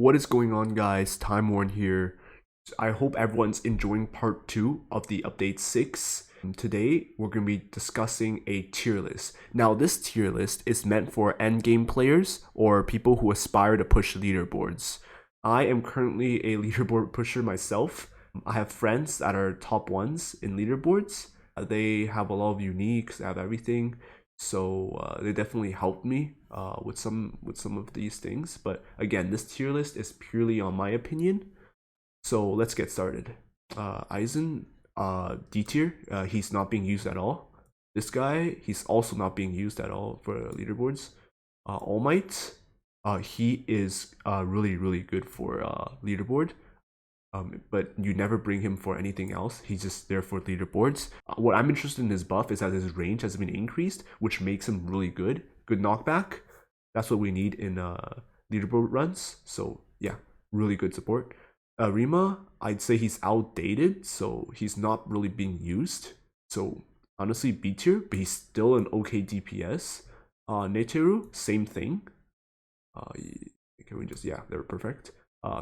What is going on, guys? Time Warren here. I hope everyone's enjoying part 2 of the update 6. Today, we're going to be discussing a tier list. Now, this tier list is meant for endgame players or people who aspire to push leaderboards. I am currently a leaderboard pusher myself. I have friends that are top ones in leaderboards. They have a lot of uniques, they have everything. So they definitely helped me with some of these things. But again, this tier list is purely on my opinion. So let's get started. Aizen, D tier. He's not being used at all. This guy, he's also not being used at all for leaderboards. All Might, he is really good for leaderboard. But you never bring him for anything else. He's just there for leaderboards. What I'm interested in his buff is that his range has been increased, which makes him really good. Good knockback. That's what we need in leaderboard runs. So yeah, really good support. Rima, I'd say he's outdated, so he's not really being used. So honestly, B tier, but he's still an okay DPS. Neteru, same thing. Can we just, yeah, they're perfect.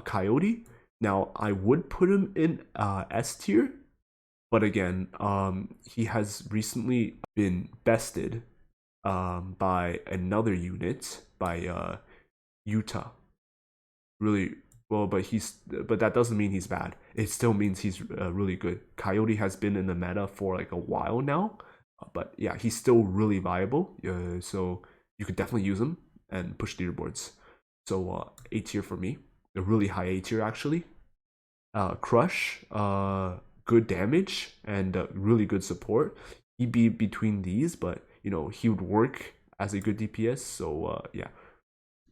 Coyote, now I would put him in S tier, but again, he has recently been bested by another unit, by Utah. Really well, but that doesn't mean he's bad. It still means he's really good. Coyote has been in the meta for like a while now, but yeah, he's still really viable. So you could definitely use him and push leaderboards. So A tier for me, a really high A tier actually. Crush, good damage and really good support. He'd be between these, but you know he would work as a good DPS. So yeah,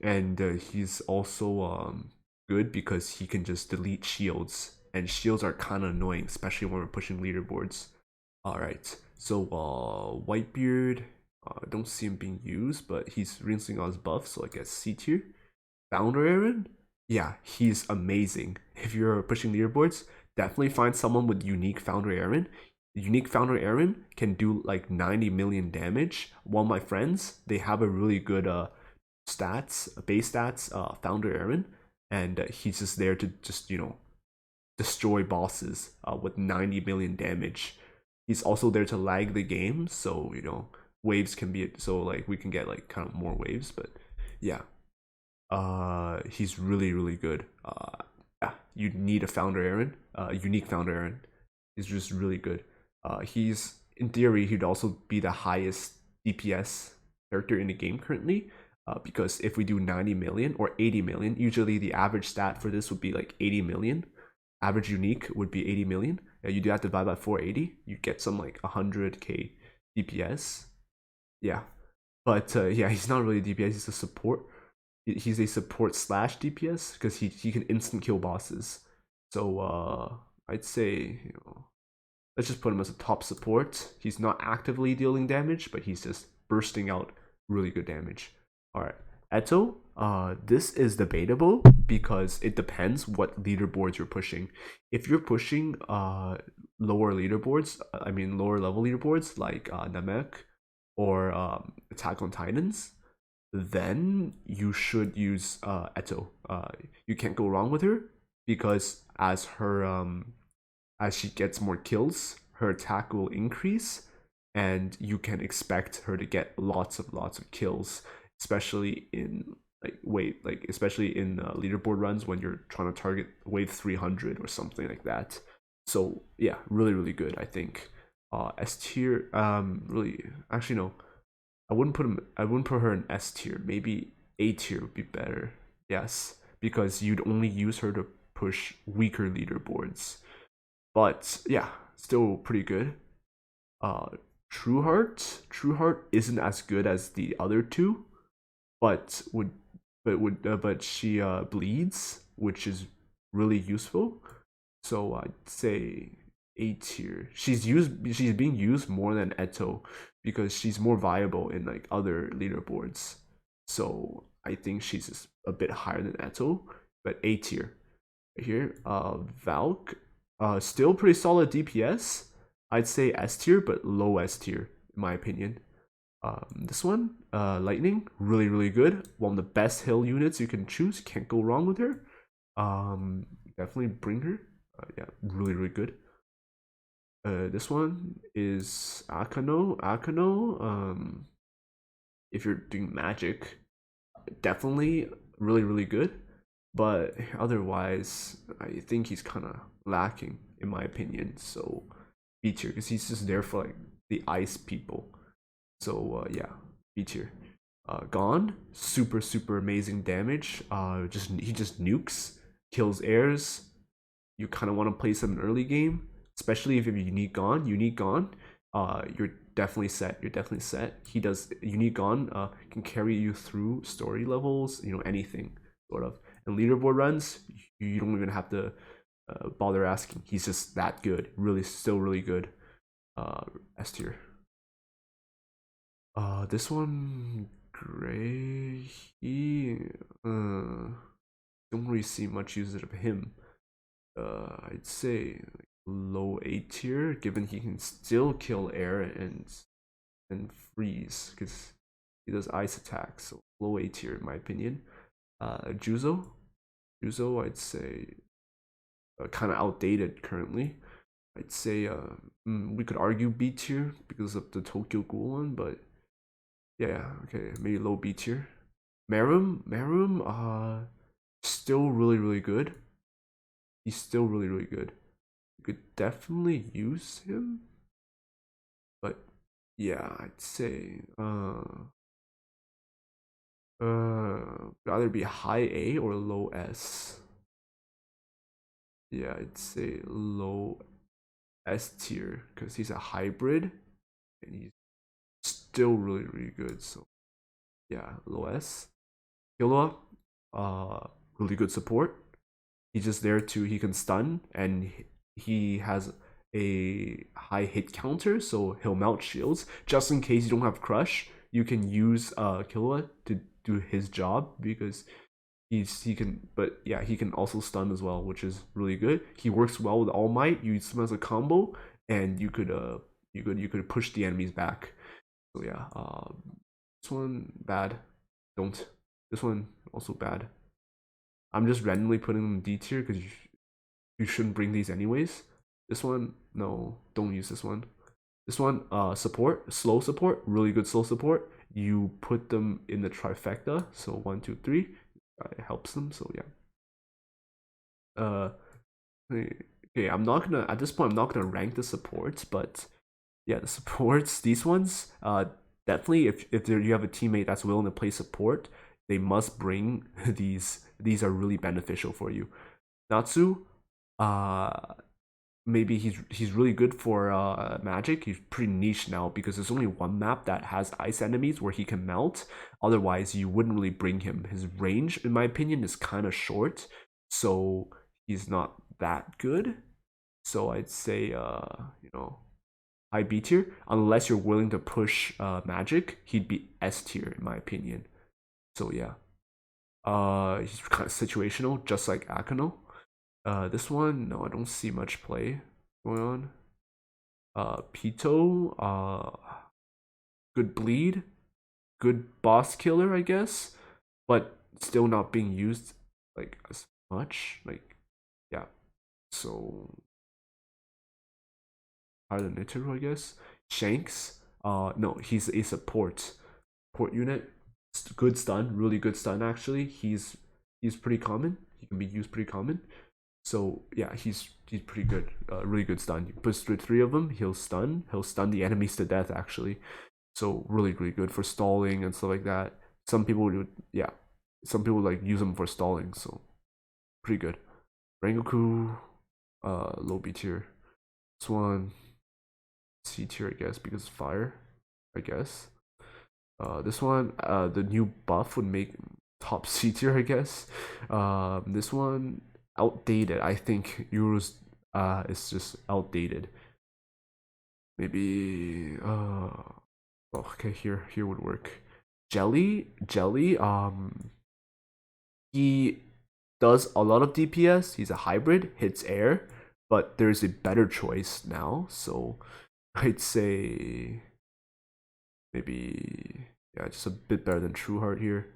and he's also good because he can just delete shields, and shields are kind of annoying, especially when we're pushing leaderboards. All right, so Whitebeard, don't see him being used, but he's rinsing on his buff, so I guess C tier. Founder Aaron, yeah, he's amazing. If you're pushing leaderboards, definitely find someone with unique Founder Aaron. Unique Founder Aaron can do like 90 million damage. One of my friends, they have a really good base stats, Founder Aaron, and he's just there to just destroy bosses with 90 million damage. He's also there to lag the game, so waves can be, so like we can get like kind of more waves, but yeah, he's really good. Yeah, you need a Founder Aaron, unique Founder Aaron. He's just really good. He's, in theory, he'd also be the highest DPS character in the game currently, because if we do 90 million or 80 million, usually the average stat for this would be like 80 million. Average unique would be 80 million. You do have to divide by 480, you get some like 100k DPS. Yeah, but yeah, he's not really DPS, he's a support. He's a support slash DPS because he can instant kill bosses. So I'd say, let's just put him as a top support. He's not actively dealing damage, but he's just bursting out really good damage. All right, Eto, this is debatable because it depends what leaderboards you're pushing. If you're pushing lower leaderboards, I mean lower level leaderboards like Namek or Attack on Titans, then you should use Eto. You can't go wrong with her because as she gets more kills, her attack will increase, and you can expect her to get lots of kills, especially in especially in leaderboard runs when you're trying to target wave 300 or something like that. So yeah, really good, I think. S tier, really, actually no, I wouldn't put her in S tier. Maybe A tier would be better. Yes, because you'd only use her to push weaker leaderboards. But yeah, still pretty good. Trueheart isn't as good as the other two, but she bleeds, which is really useful. So I'd say A tier. She's being used more than Eto because she's more viable in like other leaderboards. So I think she's just a bit higher than Eto, but A tier. Here, Valk, still pretty solid DPS. I'd say S tier, but low S tier in my opinion. This one, Lightning, really good. One of the best heal units you can choose. Can't go wrong with her. Definitely bring her. Yeah, really good. This one is Akano. Akano. If you're doing magic, definitely really good. But otherwise, I think he's kind of lacking in my opinion. So B tier because he's just there for like the ice people. So yeah, B tier. Gone, super amazing damage. Just he just nukes, kills airs. You kind of want to play some early game, especially if you have unique gone. Unique gone, you're definitely set. You're definitely set. He does unique gone. Can carry you through story levels. You know anything sort of. And leaderboard runs, you don't even have to bother asking. He's just that good. Really, still really good. S tier. This one, Gray. He don't really see much usage of him. I'd say like low A tier, given he can still kill air and freeze because he does ice attacks. So low A tier in my opinion. Juzo, Juzo, I'd say kind of outdated currently. I'd say we could argue B tier because of the Tokyo Ghoul one, but yeah, okay, maybe low B tier. Merum, still really good. He's still really good. You could definitely use him, but yeah, I'd say either be high A or low S. Yeah, I'd say low S tier because he's a hybrid and he's still really good. So yeah, low S. Killua, really good support. He's just there to he can stun and he has a high hit counter, so he'll melt shields just in case you don't have crush. You can use Killua to do his job because he can, but yeah, he can also stun as well, which is really good. He works well with All Might. You use him as a combo, and you could push the enemies back. So yeah, this one bad. Don't. This one also bad. I'm just randomly putting them in D tier because you shouldn't bring these anyways. This one, no, don't use this one. This one, support, slow support, really good slow support. You put them in the trifecta, so 1, 2, 3, it helps them. So yeah. Okay, I'm not gonna at this point. I'm not gonna rank the supports, but yeah, the supports, these ones, definitely if you have a teammate that's willing to play support, they must bring these. These are really beneficial for you. Natsu, uh, maybe he's really good for magic. He's pretty niche now because there's only one map that has ice enemies where he can melt. Otherwise, you wouldn't really bring him. His range, in my opinion, is kind of short, so he's not that good. So I'd say high B tier unless you're willing to push magic. He'd be S tier in my opinion. So yeah, he's kind of situational, just like Akano. This one, no, I don't see much play going on. Pito, good bleed, good boss killer, I guess, but still not being used like as much. Like, yeah, so higher than Nitaro, I guess. Shanks, no, he's a support unit. Good stun, really good stun actually. He's pretty common. He can be used pretty common. So yeah, he's pretty good. Really good stun. You push through three of them, he'll stun. He'll stun the enemies to death actually. So really good for stalling and stuff like that. Some people would yeah, some people like use them for stalling. So pretty good. Rengoku, low B tier. This one C tier I guess because fire. I guess. This one, the new buff would make top C tier, I guess. This one, outdated. I think Euros is just outdated. Maybe okay, here would work. Jelly, he does a lot of DPS. He's a hybrid, hits air, but there's a better choice now. So I'd say maybe yeah, just a bit better than True Heart here.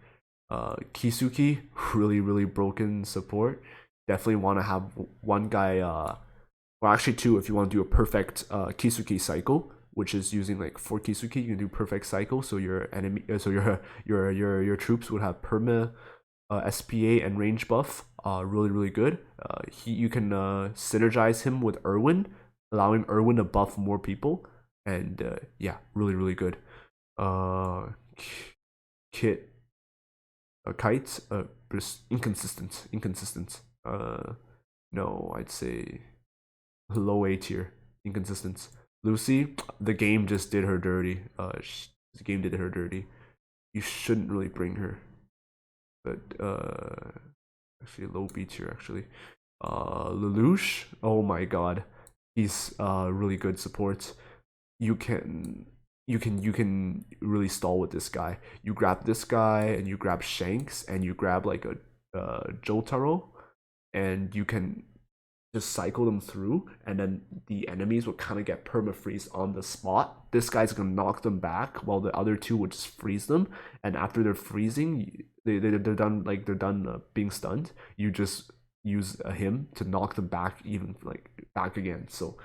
Kisuki, really broken support. definitely want to have one guy, well, actually two, if you want to do a perfect Kisuke cycle, which is using like 4 Kisuke, you can do perfect cycle. So your enemy, so your troops would have perma, SPA, and range buff. Really good. You can synergize him with Irwin, allowing Irwin to buff more people, and yeah, really good. Uh, Kit, Kite, just inconsistent. No, I'd say low A tier, inconsistent. Lucy, the game just did her dirty. The game did her dirty. You shouldn't really bring her, but actually low B tier actually. Lelouch, oh my god, he's really good support. You can you can really stall with this guy. You grab this guy and you grab Shanks and you grab like a Jotaro, and you can just cycle them through, and then the enemies will kind of get perma freeze on the spot. This guy's gonna knock them back while the other two would just freeze them, and after they're freezing, they're done, like they're done being stunned. You just use him to knock them back, even like back again. So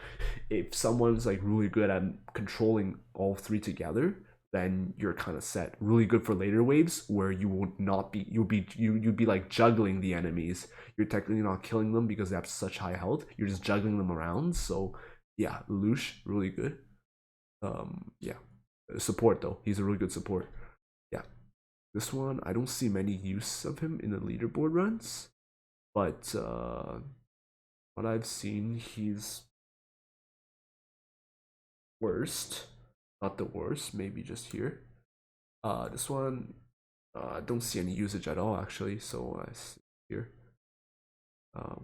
if someone's like really good at controlling all three together, then you're kind of set. Really good for later waves where you would not be, you'd be like juggling the enemies. You're technically not killing them because they have such high health. You're just juggling them around. So yeah, Lelouch, really good. Yeah, support though. He's a really good support. Yeah, this one I don't see many use of him in the leaderboard runs, but what I've seen, he's worst, not the worst, maybe just here. This one, I don't see any usage at all actually. So here,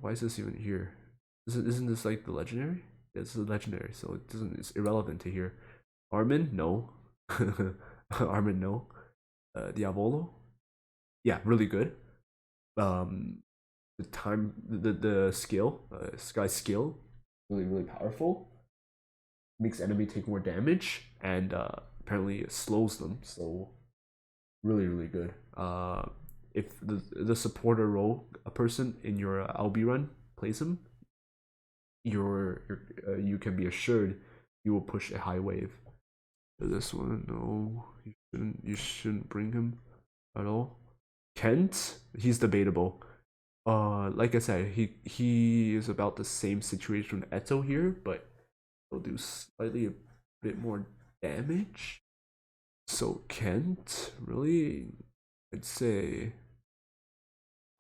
why is this even here? Isn't this like the legendary? Yeah, this is legendary, so it doesn't. It's irrelevant to here. Armin, no. Armin, no. Diavolo, yeah, really good. Um, the time, the skill, Sky's skill, really powerful. Makes enemy take more damage, and apparently it slows them. So really good. If the supporter role, a person in your LB run plays him, you can be assured you will push a high wave. This one, no, you shouldn't bring him at all. Kent, he's debatable. Like I said, he is about the same situation with Eto here, but he'll do slightly a bit more damage. So Kent, really, I'd say,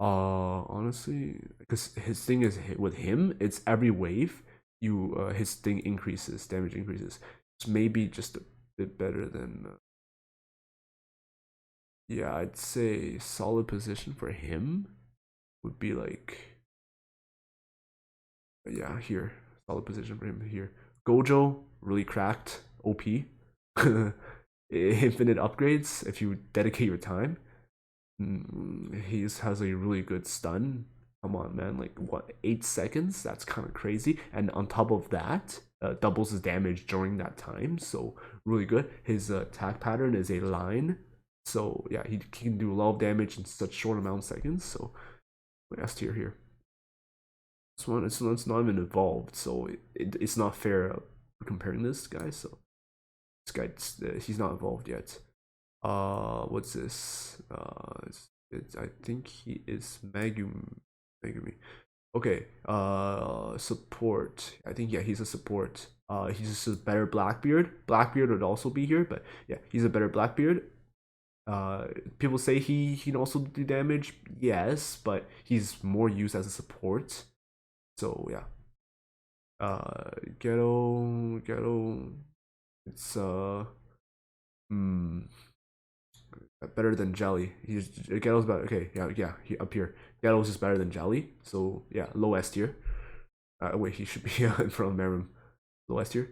honestly, because his thing is with him, it's every wave you his thing increases, damage increases. It's maybe just a bit better than yeah, I'd say solid position for him would be like, yeah, here. Solid position for him here. Gojo, really cracked. OP. Infinite upgrades if you dedicate your time. He has a really good stun. Come on, man. Like, what, 8 seconds? That's kind of crazy. And on top of that, doubles his damage during that time. So, really good. His attack pattern is a line. So, yeah, he can do a lot of damage in such short amount of seconds. So, S tier here. This one, it's not even evolved. So, it's not fair comparing this guy. So, this guy, he's not evolved yet. What's this? It's I think he is Megumi. Okay. Support. I think, yeah, he's a support. He's just a better Blackbeard. Blackbeard would also be here, but yeah, he's a better Blackbeard. People say he can also do damage. Yes, but he's more used as a support. So yeah. Ghetto. It's hmm better than Jelly. He's Ghetto's better. Okay, yeah. Up here, Ghetto's is better than Jelly. So yeah, low S tier. Wait, he should be in front of Merum. Low S tier.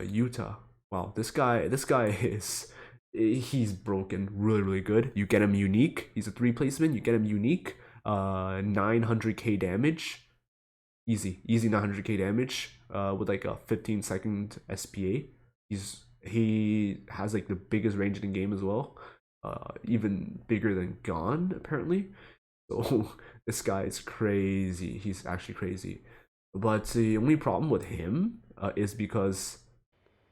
Utah. Wow, this guy is, he's broken. Really good. You get him unique. He's a 3 placement. You get him unique. 900k damage. Easy 900k damage. With like a 15-second SPA. He has like the biggest range in the game as well. Even bigger than Gon apparently. So this guy is crazy. He's actually crazy. But the only problem with him is because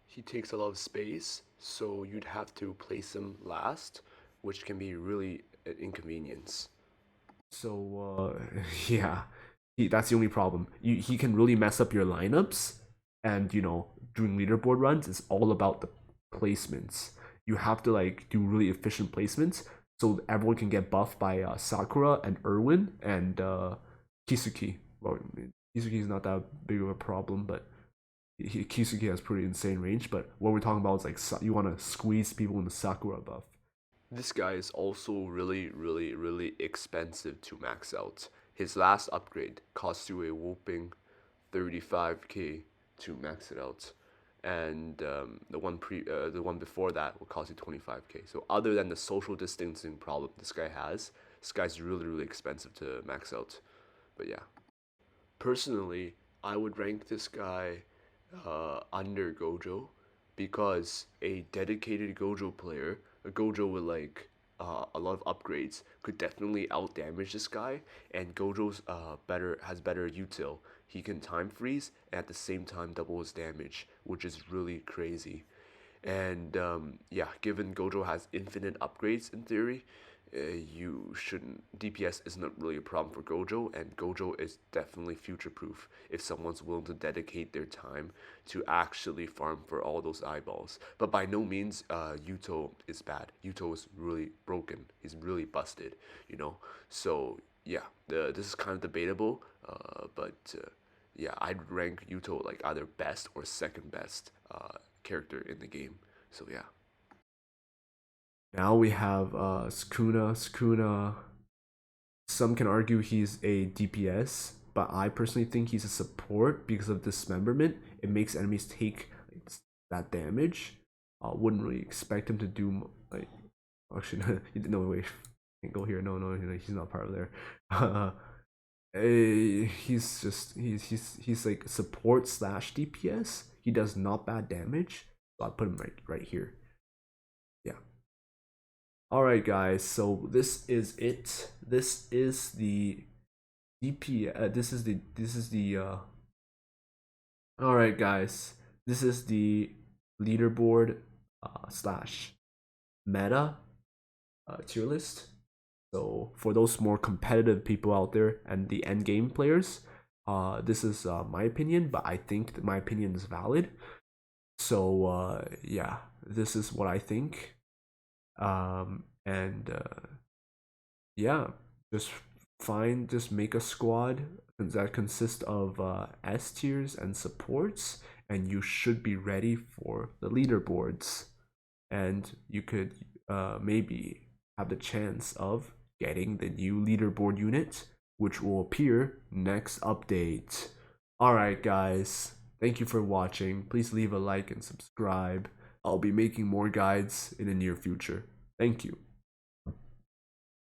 he takes a lot of space, so you'd have to place him last, which can be really an inconvenience. So yeah, that's the only problem. He can really mess up your lineups, and doing leaderboard runs is all about the placements. You have to like do really efficient placements so everyone can get buffed by Sakura and Irwin and Kisuki. Well, Kisuki is not that big of a problem, but Kisuki has pretty insane range. But what we're talking about is like you want to squeeze people in the Sakura buff. This guy is also really, really, really expensive to max out. His last upgrade cost you a whopping 35k to max it out, and the one before that will cost you 25k. So other than the social distancing problem this guy has, this guy's really, really expensive to max out. But yeah, personally, I would rank this guy under Gojo because a dedicated Gojo player, a Gojo with like a lot of upgrades, could definitely out damage this guy. And Gojo's has better util. He can time freeze and at the same time double his damage, which is really crazy. And yeah, given Gojo has infinite upgrades in theory, you shouldn't. DPS isn't really a problem for Gojo, and Gojo is definitely future proof if someone's willing to dedicate their time to actually farm for all those eyeballs. But by no means, Yuto is bad. Yuto is really broken. He's really busted, you know? So, yeah, this is kind of debatable, but yeah, I'd rank Yuto like either best or second best character in the game. So, yeah. Now we have Sukuna. Sukuna, some can argue he's a DPS, but I personally think he's a support because of dismemberment. It makes enemies take like, that damage. Wouldn't really expect him to do like. Actually, no wait, can't go here. No, he's not part of there. He's just he's like support slash DPS. He does not bad damage, so I put him right here. Yeah. All right, guys. So this is it. This is the DP. This is the. All right, guys. This is the leaderboard slash meta tier list. So for those more competitive people out there and the end game players, this is my opinion, but I think that my opinion is valid. So yeah, this is what I think. And yeah, just just make a squad that consists of S tiers and supports, and you should be ready for the leaderboards. And you could maybe have the chance of getting the new leaderboard unit, which will appear next update. Alright, guys, thank you for watching. Please leave a like and subscribe. I'll be making more guides in the near future. Thank you.